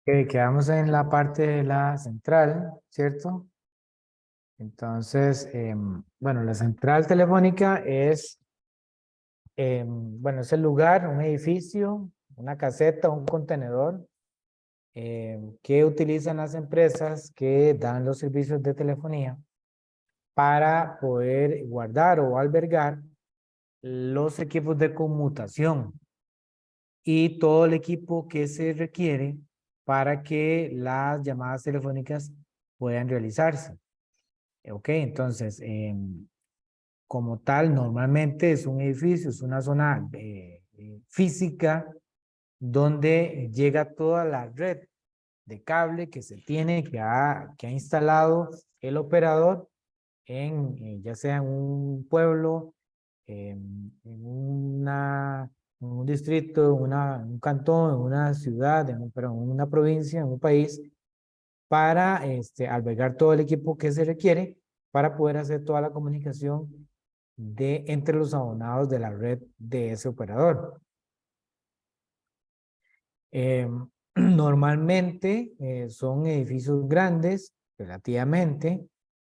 Quedamos en la parte de la central, ¿cierto? Entonces, bueno, la central telefónica es, bueno, es el lugar, un edificio, una caseta, un contenedor que utilizan las empresas que dan los servicios de telefonía para poder guardar o albergar los equipos de conmutación y todo el equipo que se requiere para que las llamadas telefónicas puedan realizarse. Ok, entonces, como tal, normalmente es un edificio, es una zona física donde llega toda la red de cable que se tiene, que ha instalado el operador ya sea en un pueblo, en un distrito, en un cantón, en una ciudad, pero en una provincia, en un país, para albergar todo el equipo que se requiere para poder hacer toda la comunicación entre los abonados de la red de ese operador. Normalmente son edificios grandes, relativamente,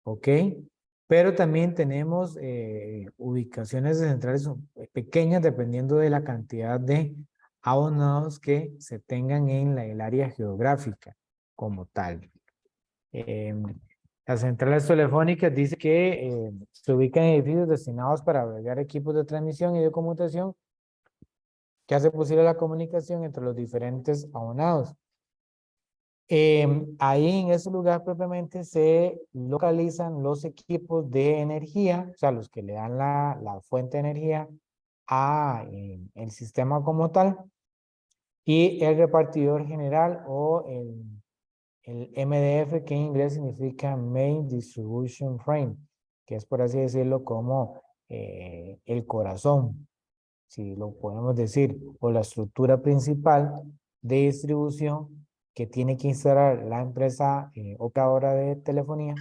¿ok? Pero también tenemos ubicaciones de centrales pequeñas dependiendo de la cantidad de abonados que se tengan en el área geográfica como tal. Las centrales telefónicas dice que se ubican en edificios destinados para albergar equipos de transmisión y de conmutación que hace posible la comunicación entre los diferentes abonados. Ahí en ese lugar propiamente se localizan los equipos de energía, o sea, los que le dan la fuente de energía a el sistema como tal, y el repartidor general o el MDF, que en inglés significa Main Distribution Frame, que es por así decirlo como el corazón, si lo podemos decir, o la estructura principal de distribución que tiene que instalar la empresa operadora de telefonía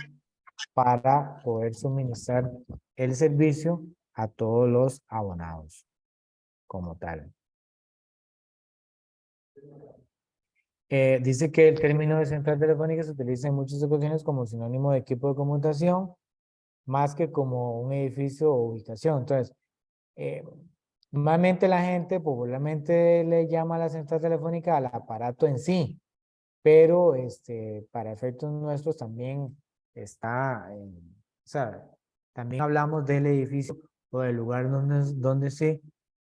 para poder suministrar el servicio a todos los abonados como tal. Dice que el término de central telefónica se utiliza en muchas ocasiones como sinónimo de equipo de conmutación, más que como un edificio o ubicación. Entonces, eh, normalmente la gente popularmente le llama a la central telefónica al aparato en sí, pero para efectos nuestros también o sea, también hablamos del edificio o del lugar donde se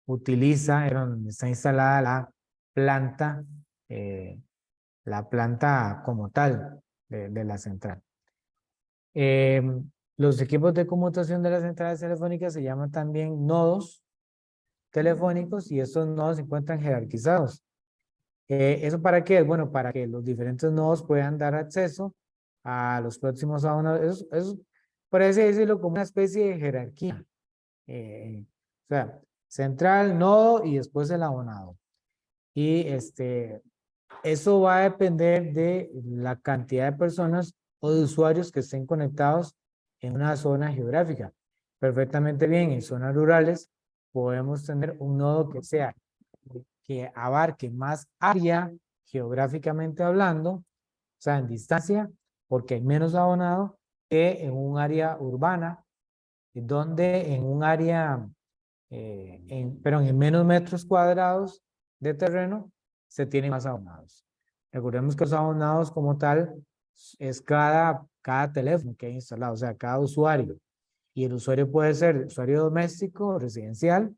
utiliza, donde está instalada planta, eh, la planta como tal de la central. Eh, los equipos de conmutación de las centrales telefónicas se llaman también nodos telefónicos y estos nodos se encuentran jerarquizados. ¿Eso para qué? Bueno, para que los diferentes nodos puedan dar acceso a los próximos abonados. Eso parece decirlo como una especie de jerarquía. O sea, central, nodo y después el abonado. Y eso va a depender de la cantidad de personas o de usuarios que estén conectados en una zona geográfica. Perfectamente bien, en zonas rurales podemos tener un nodo que abarque más área geográficamente hablando, o sea, en distancia, porque hay menos abonados que en un área urbana, donde en un área, pero en menos metros cuadrados de terreno, se tienen más abonados. Recordemos que los abonados como tal es cada teléfono que hay instalado, o sea, cada usuario. Y el usuario puede ser usuario doméstico, residencial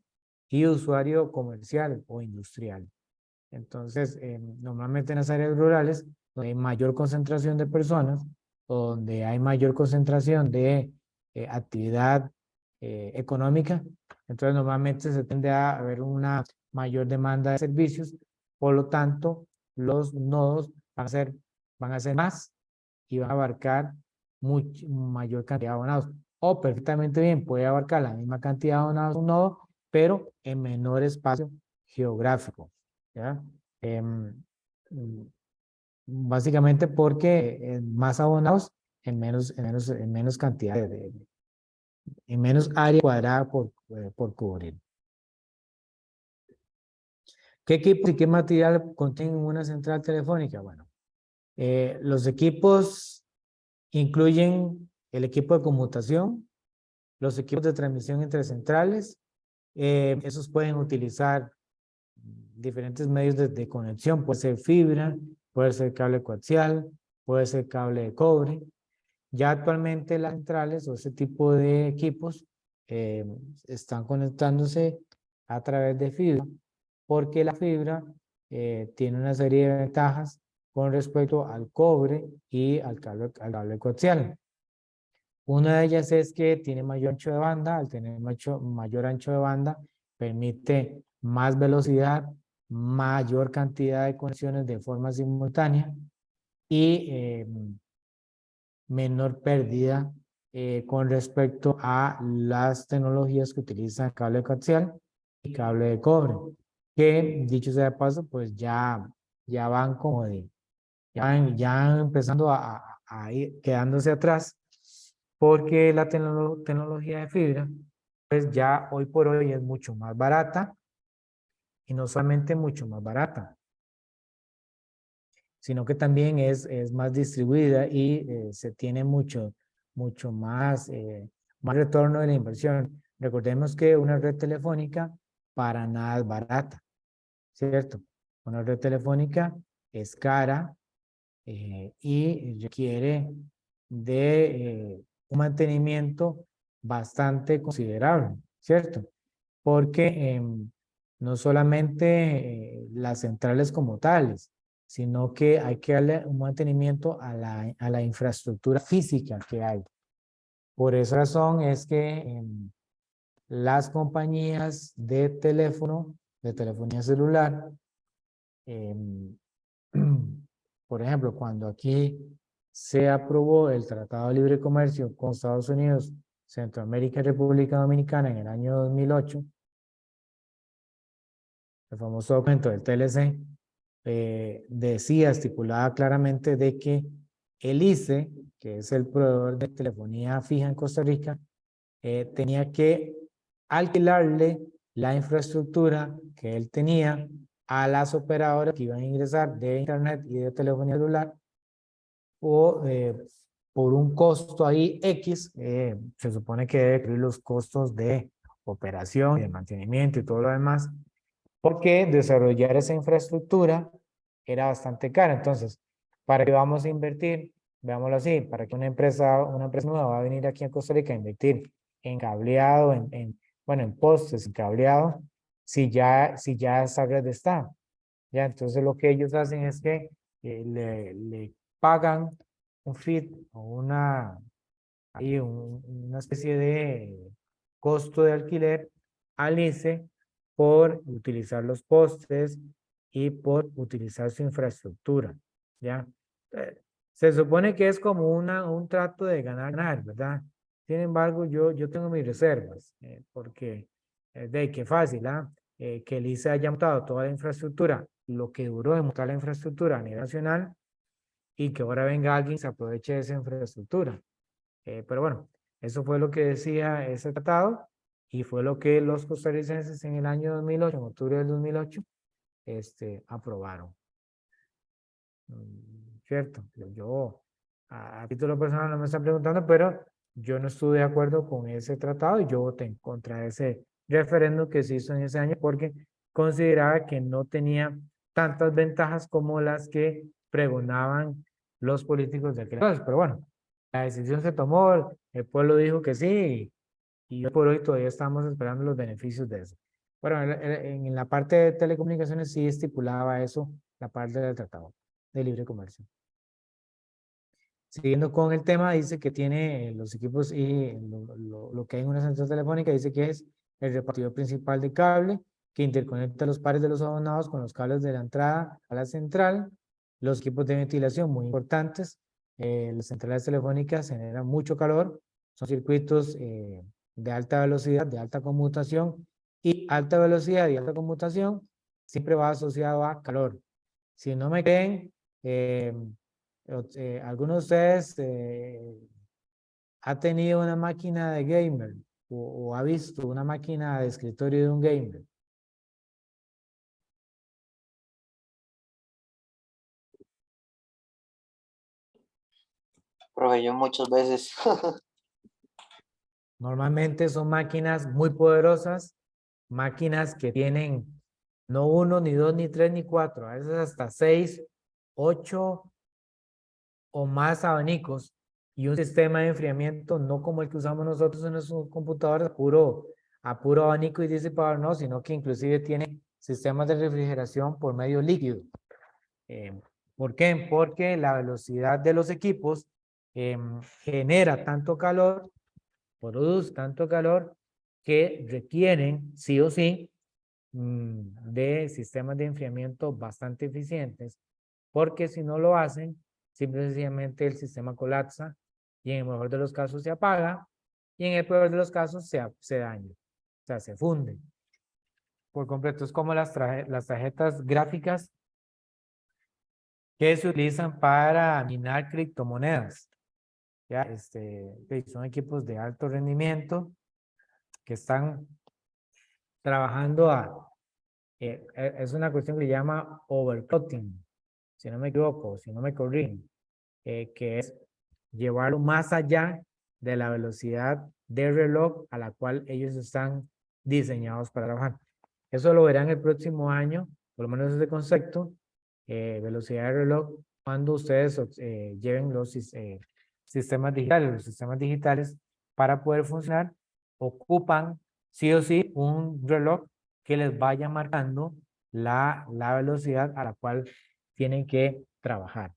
y usuario comercial o industrial. Entonces, normalmente en las áreas rurales, donde hay mayor concentración de personas, o donde hay mayor concentración de actividad económica, entonces normalmente se tiende a haber una mayor demanda de servicios, por lo tanto, los nodos van a ser más y van a abarcar mayor cantidad de abonados. O perfectamente bien, puede abarcar la misma cantidad de abonados un nodo, pero en menor espacio geográfico. ¿Ya? Mm, Básicamente porque más abonados en menos cantidad en menos área cuadrada por cubrir. ¿Qué equipo y qué material contienen una central telefónica? Bueno, Los equipos incluyen el equipo de conmutación, los equipos de transmisión entre centrales. Esos pueden utilizar diferentes medios de conexión. Puede ser fibra, puede ser cable coaxial, puede ser cable de cobre. Ya actualmente las centrales o ese tipo de equipos están conectándose a través de fibra, porque la fibra tiene una serie de ventajas con respecto al cobre y al cable coaxial. Una de ellas es que tiene mayor ancho de banda. Al tener mayor ancho de banda, permite más velocidad, mayor cantidad de conexiones de forma simultánea y menor pérdida con respecto a las tecnologías que utilizan cable coaxial y cable de cobre, que dicho sea de paso, pues ya van como de, ya empezando a ir quedándose atrás, porque la tecnología de fibra, pues ya hoy por hoy es mucho más barata, y no solamente mucho más barata, sino que también es más distribuida y se tiene mucho más retorno de la inversión. Recordemos que una red telefónica para nada es barata, ¿cierto? Una red telefónica es cara y requiere de un mantenimiento bastante considerable, ¿cierto? Porque no solamente las centrales como tales, sino que hay que darle un mantenimiento a la infraestructura física que hay. Por esa razón es que las compañías de teléfono, de telefonía celular, em, por ejemplo, cuando aquí se aprobó el Tratado de Libre Comercio con Estados Unidos, Centroamérica y República Dominicana en el año 2008, el famoso documento del TLC, decía, estipulaba claramente de que el ICE, que es el proveedor de telefonía fija en Costa Rica, tenía que alquilarle la infraestructura que él tenía a las operadoras que iban a ingresar de internet y de telefonía celular, o por un costo ahí X, se supone que debe cubrir los costos de operación y de mantenimiento y todo lo demás, porque desarrollar esa infraestructura era bastante cara. Entonces, ¿para qué vamos a invertir? Veámoslo así, para que una empresa nueva va a venir aquí a Costa Rica a invertir en cableado, bueno, en postes, en cableado, si ya esa red está. Ya, entonces lo que ellos hacen es que le pagan un fee o una especie de costo de alquiler al ICE por utilizar los postes y por utilizar su infraestructura, ¿ya? Eh, Se supone que es como un trato de ganar, ¿verdad? Sin embargo, yo tengo mis reservas, porque de qué fácil, ¿ah? Que el ICE haya montado toda la infraestructura, lo que duró de montar la infraestructura a nivel nacional, y que ahora venga alguien y se aproveche de esa infraestructura. Pero bueno, eso fue lo que decía ese tratado y fue lo que los costarricenses en el año 2008, en octubre del 2008, aprobaron. ¿Cierto? A título personal no me están preguntando, pero yo no estuve de acuerdo con ese tratado y yo voté en contra de ese referéndum que se hizo en ese año porque consideraba que no tenía tantas ventajas como las que pregonaban los políticos de aquel entonces. Pero bueno, la decisión se tomó, el pueblo dijo que sí y hoy por hoy todavía estamos esperando los beneficios de eso. Bueno, en la parte de telecomunicaciones sí estipulaba eso, la parte del tratado de libre comercio. Siguiendo con el tema, dice que tiene los equipos y lo que hay en una central telefónica, dice que es el repartidor principal de cable que interconecta los pares de los abonados con los cables de la entrada a la central, los equipos de ventilación muy importantes. Las centrales telefónicas generan mucho calor, son circuitos de alta velocidad, de alta conmutación, y alta velocidad y alta conmutación siempre va asociado a calor. Si no me creen, ¿alguno de ustedes ha tenido una máquina de gamer o ha visto una máquina de escritorio de un gamer? Profe, yo muchas veces. Normalmente son máquinas muy poderosas, máquinas que tienen no uno, ni dos, ni tres, ni cuatro, a veces hasta 6, 8 o más abanicos y un sistema de enfriamiento no como el que usamos nosotros en nuestros computadores, a puro abanico y disipador, no, sino que inclusive tiene sistemas de refrigeración por medio líquido. ¿Por qué? Porque la velocidad de los equipos genera tanto calor, produce tanto calor que requieren sí o sí de sistemas de enfriamiento bastante eficientes, porque si no lo hacen, simplemente el sistema colapsa y en el mejor de los casos se apaga y en el peor de los casos se daña, o sea, se funde por completo. Es como las tarjetas gráficas que se utilizan para minar criptomonedas. ¿Ya? Son equipos de alto rendimiento que están trabajando es una cuestión que se llama overclocking, si no me equivoco, si no me corrigen, que es llevarlo más allá de la velocidad del reloj a la cual ellos están diseñados para trabajar. Eso lo verán el próximo año, por lo menos ese concepto, velocidad del reloj, cuando ustedes lleven los sistemas digitales. Los sistemas digitales, para poder funcionar, ocupan sí o sí un reloj que les vaya marcando la velocidad a la cual tienen que trabajar.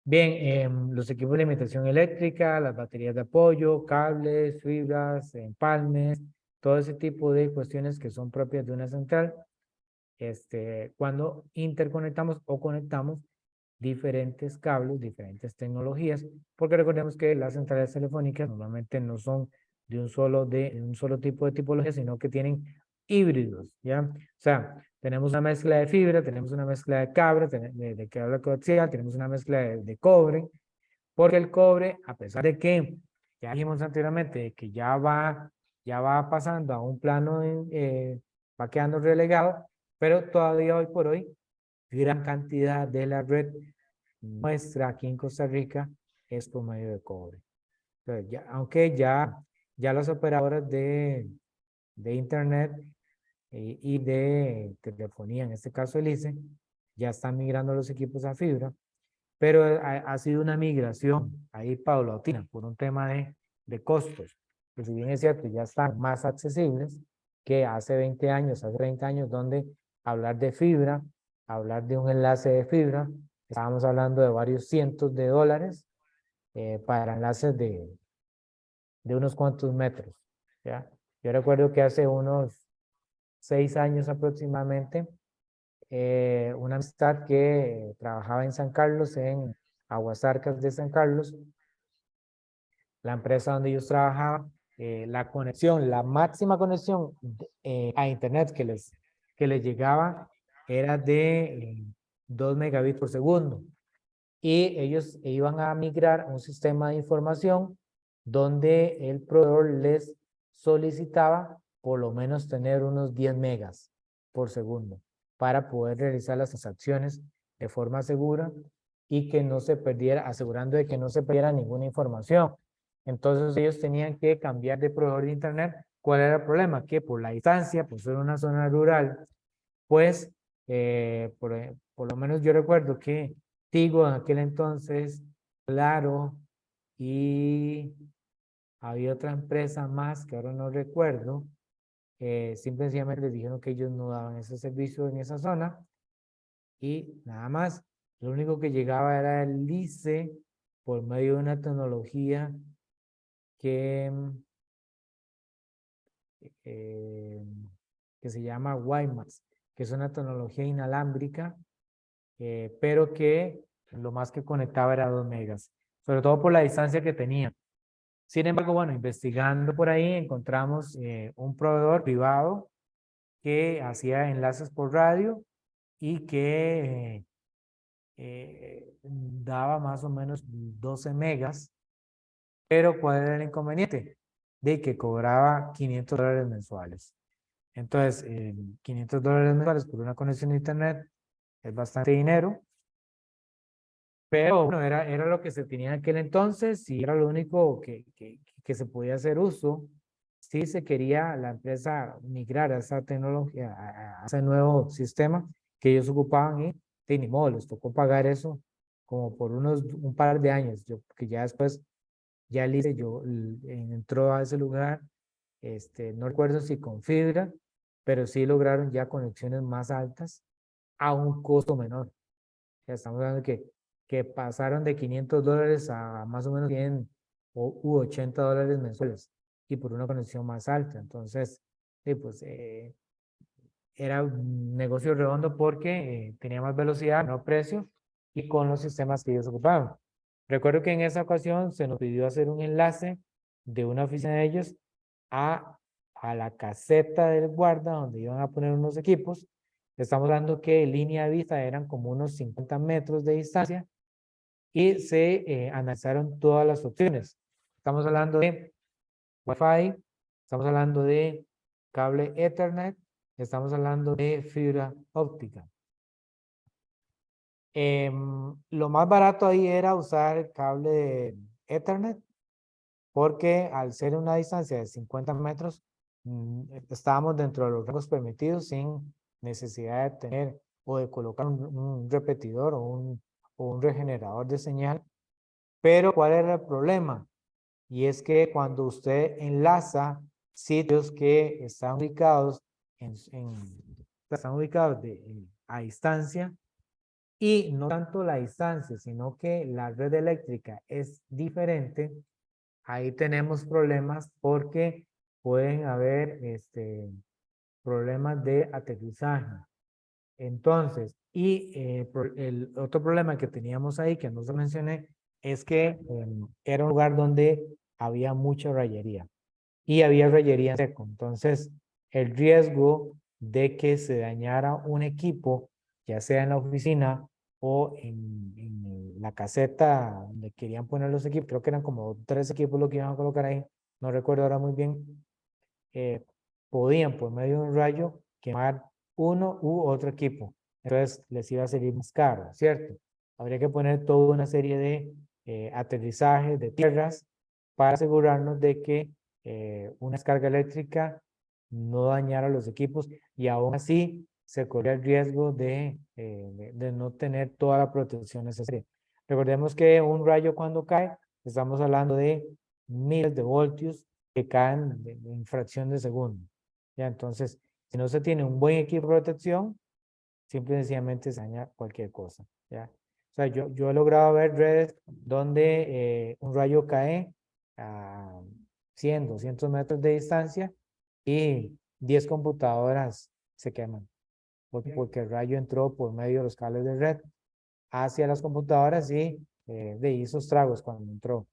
Bien, los equipos de alimentación eléctrica, las baterías de apoyo, cables, fibras, empalmes, todo ese tipo de cuestiones que son propias de una central, cuando interconectamos o conectamos diferentes cables, diferentes tecnologías, porque recordemos que las centrales telefónicas normalmente no son de un solo tipo de tipología, sino que tienen híbridos, ¿ya? O sea, tenemos una mezcla de fibra, tenemos una mezcla de cable, de cable coaxial, tenemos una mezcla de cobre, porque el cobre, a pesar de que ya dijimos anteriormente que ya va pasando a un plano, va quedando relegado, pero todavía hoy por hoy, gran cantidad de la red nuestra aquí en Costa Rica es por medio de cobre. Entonces, aunque ya las operadoras de internet y de telefonía, en este caso el ICE, ya están migrando los equipos a fibra, pero ha sido una migración ahí paulatina por un tema de costos, que si bien es cierto, ya están más accesibles que hace 20 años, hace 30 años, donde hablar de fibra, hablar de un enlace de fibra, estábamos hablando de varios cientos de dólares para enlaces de unos cuantos metros, ¿ya? Yo recuerdo que hace unos 6 años aproximadamente, una amistad que trabajaba en San Carlos, en Aguasarcas de San Carlos, la empresa donde ellos trabajaban, la conexión, la máxima conexión a internet que les llegaba era de 2 megabits por segundo. Y ellos iban a migrar a un sistema de información donde el proveedor les solicitaba por lo menos tener unos 10 megas por segundo para poder realizar las transacciones de forma segura y que no se perdiera, asegurando de que no se perdiera ninguna información. Entonces ellos tenían que cambiar de proveedor de internet. ¿Cuál era el problema? Que por la distancia, por ser una zona rural, pues por lo menos yo recuerdo que Tigo en aquel entonces, Claro, y había otra empresa más que ahora no recuerdo, simplemente les dijeron que ellos no daban ese servicio en esa zona y nada más. Lo único que llegaba era el ICE por medio de una tecnología que, eh, que se llama WiMAX, que es una tecnología inalámbrica, pero que lo más que conectaba era 2 megas, sobre todo por la distancia que tenía. Sin embargo, bueno, investigando por ahí encontramos un proveedor privado que hacía enlaces por radio y que daba más o menos 12 megas, pero ¿cuál era el inconveniente? De que cobraba $500 mensuales. Entonces, $500 mensuales por una conexión de internet es bastante dinero, Pero bueno, era lo que se tenía en aquel entonces y era lo único que se podía hacer uso si se quería la empresa migrar a esa tecnología, a ese nuevo sistema que ellos ocupaban y ni modo, les tocó pagar eso como por un par de años, que ya después, ya entró a ese lugar, no recuerdo si con fibra, pero sí lograron ya conexiones más altas a un costo menor. Ya estamos hablando que pasaron de $500 a más o menos 100 u $80 mensuales y por una conexión más alta. Entonces, sí, pues era un negocio redondo porque tenía más velocidad, no precio y con los sistemas que ellos ocupaban. Recuerdo que en esa ocasión se nos pidió hacer un enlace de una oficina de ellos a, a la caseta del guarda donde iban a poner unos equipos. Estamos hablando que línea de vista eran como unos 50 metros de distancia y se analizaron todas las opciones. Estamos hablando de Wi-Fi, estamos hablando de cable Ethernet, estamos hablando de fibra óptica. Lo más barato ahí era usar el cable de Ethernet, porque al ser una distancia de 50 metros, estábamos dentro de los rangos permitidos sin necesidad de tener o de colocar un repetidor o un regenerador de señal. Pero ¿cuál era el problema? Y es que cuando usted enlaza sitios que están ubicados están ubicados a distancia, y no tanto la distancia, sino que la red eléctrica es diferente, ahí tenemos problemas porque pueden haber problemas de aterrizaje. Entonces, el otro problema que teníamos ahí, que no se mencioné, es que era un lugar donde había mucha rayería y había rayería en seco. Entonces, el riesgo de que se dañara un equipo, ya sea en la oficina o en la caseta donde querían poner los equipos, creo que eran como 3 equipos lo que iban a colocar ahí, no recuerdo ahora muy bien, podían por medio de un rayo quemar uno u otro equipo. Entonces les iba a salir más caro, ¿cierto? Habría que poner toda una serie de aterrizajes de tierras para asegurarnos de que una descarga eléctrica no dañara los equipos y aún así se corría el riesgo de no tener toda la protección necesaria. Recordemos que un rayo cuando cae, estamos hablando de miles de voltios que caen en fracción de segundo. ¿Ya? Entonces, si no se tiene un buen equipo de protección, simple y sencillamente se daña cualquier cosa. ¿Ya? O sea, yo he logrado ver redes donde un rayo cae a 100, 200 metros de distancia y 10 computadoras se queman, porque el rayo entró por medio de los cables de red hacia las computadoras y hizo estragos cuando entró.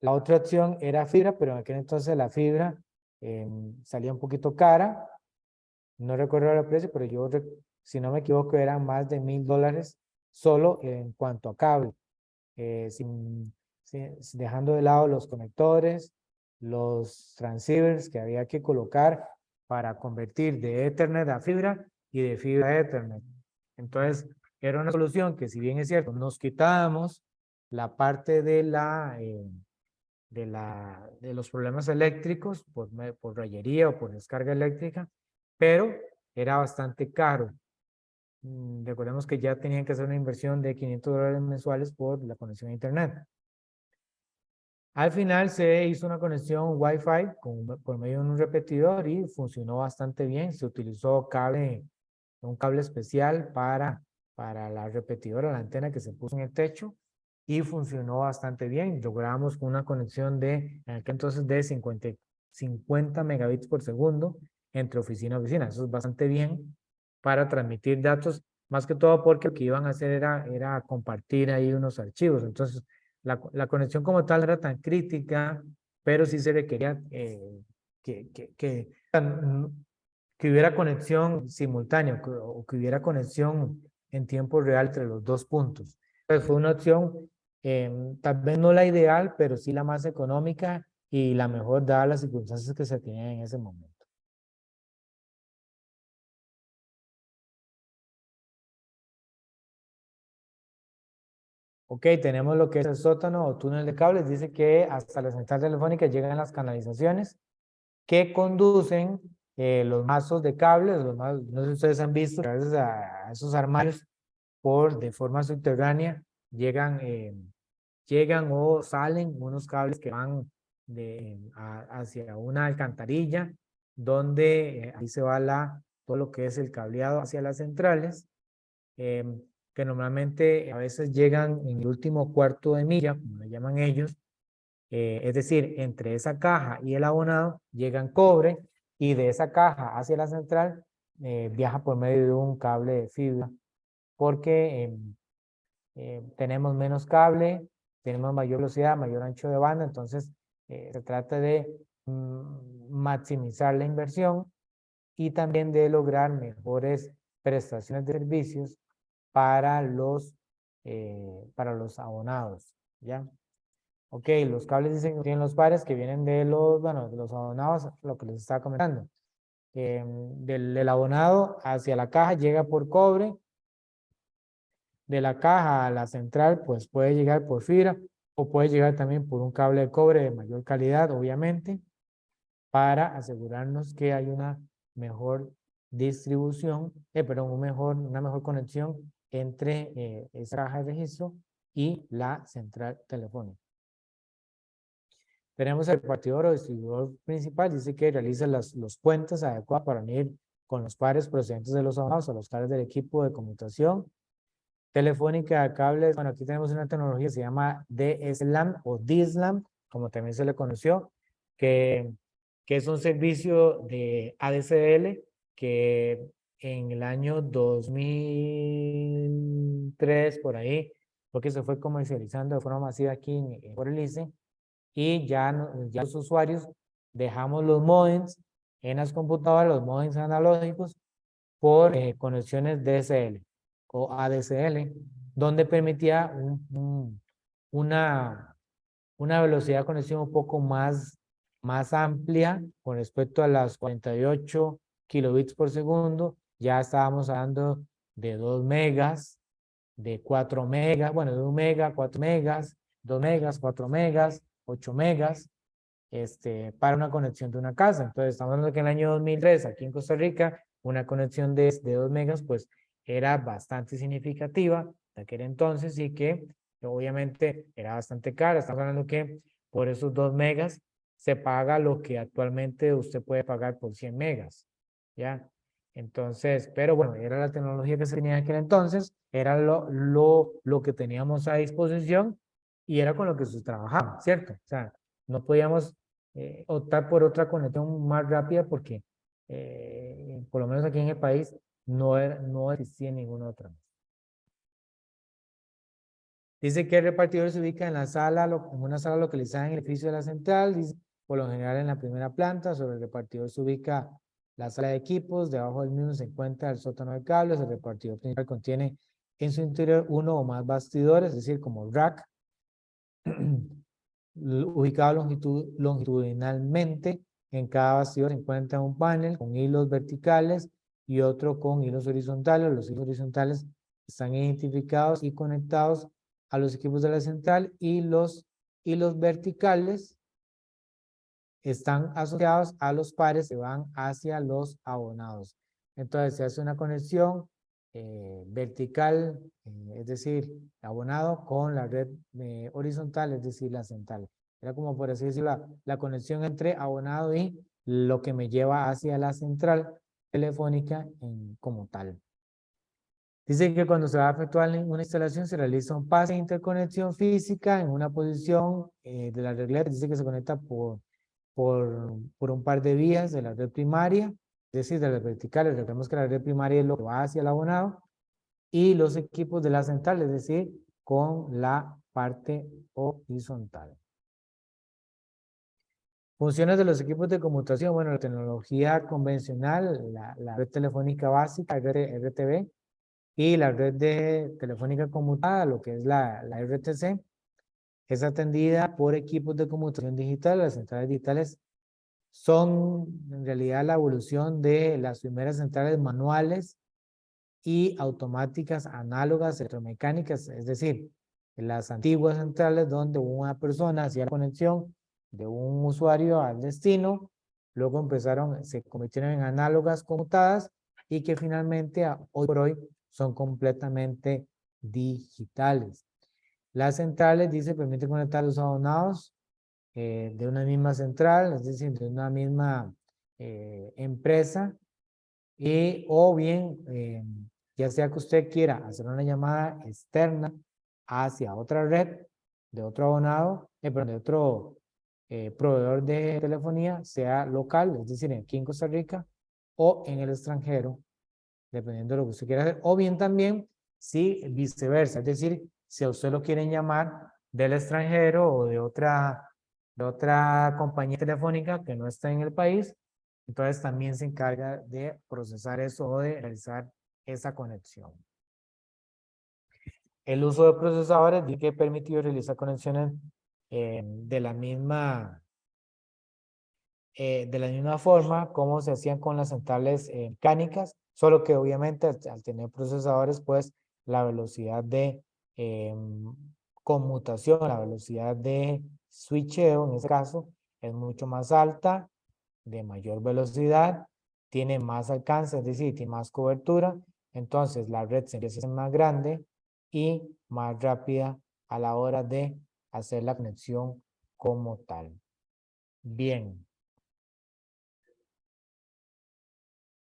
La otra opción era fibra, pero en aquel entonces la fibra salía un poquito cara. No recuerdo el precio, pero si no me equivoco, eran más de $1000 solo en cuanto a cable, dejando de lado los conectores, los transceivers que había que colocar para convertir de Ethernet a fibra y de fibra a Ethernet. Entonces, era una solución que, si bien es cierto, nos quitábamos la parte de los problemas eléctricos por rayería o por descarga eléctrica, pero era bastante caro. Recordemos que ya tenían que hacer una inversión de $500 mensuales por la conexión a internet. Al final se hizo una conexión Wi-Fi por medio de un repetidor y funcionó bastante bien. Se utilizó un cable especial para la repetidora, la antena que se puso en el techo, y funcionó bastante bien. Logramos una conexión en aquel entonces de 50 megabits por segundo entre oficina a oficina. Eso es bastante bien para transmitir datos, más que todo porque lo que iban a hacer era compartir ahí unos archivos. Entonces, la conexión como tal era tan crítica, pero sí se requería que hubiera conexión simultánea o que hubiera conexión en tiempo real entre los dos puntos. Entonces fue una opción, tal vez no la ideal, pero sí la más económica y la mejor dadas las circunstancias que se tenían en ese momento. Ok, tenemos lo que es el sótano o túnel de cables. Dice que hasta la central telefónica llegan las canalizaciones que conducen los mazos de cables, no sé si ustedes han visto, a veces a esos armarios de forma subterránea llegan o salen unos cables que van hacia una alcantarilla donde ahí se va todo lo que es el cableado hacia las centrales, eh, que normalmente a veces llegan en el último cuarto de milla, como le llaman ellos, es decir, entre esa caja y el abonado llegan cobre y de esa caja hacia la central viaja por medio de un cable de fibra porque tenemos menos cable, tenemos mayor velocidad, mayor ancho de banda, entonces se trata de maximizar la inversión y también de lograr mejores prestaciones de servicios para los abonados, ¿ya? Ok, los cables dicen que tienen los pares que vienen bueno, de los abonados, lo que les estaba comentando. Del abonado hacia la caja llega por cobre, de la caja a la central, pues puede llegar por fibra o puede llegar también por un cable de cobre de mayor calidad, obviamente, para asegurarnos que hay una mejor distribución, perdón, una mejor conexión entre esa caja de registro y la central telefónica. Tenemos el repartidor o distribuidor principal, dice que realiza los puentes adecuados para unir con los pares procedentes de los abonados a los pares del equipo de conmutación telefónica de cables. Bueno, aquí tenemos una tecnología que se llama DSLAM o DSLAM, como también se le conoció, que es un servicio de ADSL que en el año 2003, por ahí, porque se fue comercializando de forma masiva aquí por el ICE, y ya los usuarios dejamos los modems en las computadoras, los modems analógicos, por conexiones DSL o ADSL, donde permitía una velocidad de conexión un poco más amplia con respecto a las 48 kilobits por segundo. Ya estábamos hablando de 2 megas, de 4 megas, bueno, de 1 mega, 4 megas, 2 megas, 4 megas, 8 megas, para una conexión de una casa. Entonces, estamos hablando que en el año 2003, aquí en Costa Rica, una conexión de 2 megas, pues era bastante significativa de aquel entonces y que obviamente era bastante cara. Estamos hablando que por esos 2 megas se paga lo que actualmente usted puede pagar por 100 megas, ¿ya? Entonces, pero bueno, era la tecnología que se tenía en aquel entonces, era lo que teníamos a disposición y era con lo que se trabajaba, ¿cierto? O sea, no podíamos optar por otra conexión más rápida porque, por lo menos aquí en el país, no existía ninguna otra. Dice que el repartidor se ubica en en una sala localizada en el edificio de la central, dice, por lo general en la primera planta. Sobre el repartidor se ubica la sala de equipos, debajo del mismo se encuentra el sótano de cables. El repartidor principal contiene en su interior uno o más bastidores, es decir, como rack, ubicado longitudinalmente. En cada bastidor se encuentra un panel con hilos verticales y otro con hilos horizontales. Los hilos horizontales están identificados y conectados a los equipos de la central y los hilos verticales están asociados a los pares que van hacia los abonados. Entonces se hace una conexión vertical, es decir, abonado con la red horizontal, es decir, la central. Era como por así decirlo, la conexión entre abonado y lo que me lleva hacia la central telefónica como tal. Dice que cuando se va a efectuar una instalación se realiza un pase de interconexión física en una posición de la regleta. Dice que se conecta por un par de vías de la red primaria, es decir, de las verticales. Recordemos que la red primaria es lo que va hacia el abonado y los equipos de la central, es decir, con la parte horizontal. Funciones de los equipos de conmutación. Bueno, la tecnología convencional, la red telefónica básica, RTB, y la red de telefónica conmutada, lo que es la RTC, es atendida por equipos de conmutación digital. Las centrales digitales son en realidad la evolución de las primeras centrales manuales y automáticas, análogas, electromecánicas, es decir, las antiguas centrales donde una persona hacía la conexión de un usuario al destino, luego se convirtieron en análogas conmutadas y que finalmente hoy por hoy son completamente digitales. Las centrales, dice, permiten conectar los abonados de una misma central, es decir, de una misma empresa, o bien, ya sea que usted quiera hacer una llamada externa hacia otra red de otro abonado, perdón, de otro proveedor de telefonía, sea local, es decir, aquí en Costa Rica, o en el extranjero, dependiendo de lo que usted quiera hacer, o bien también, si viceversa, es decir, si a usted lo quieren llamar del extranjero o de otra compañía telefónica que no está en el país, entonces también se encarga de procesar eso o de realizar esa conexión. El uso de procesadores dice que permitió realizar conexiones de la misma forma como se hacían con las centrales mecánicas, solo que obviamente al tener procesadores, pues la velocidad de conmutación, la velocidad de switcheo en este caso es mucho más alta, de mayor velocidad, tiene más alcance, es decir, tiene más cobertura, entonces la red se empieza a hacer más grande y más rápida a la hora de hacer la conexión como tal. Bien.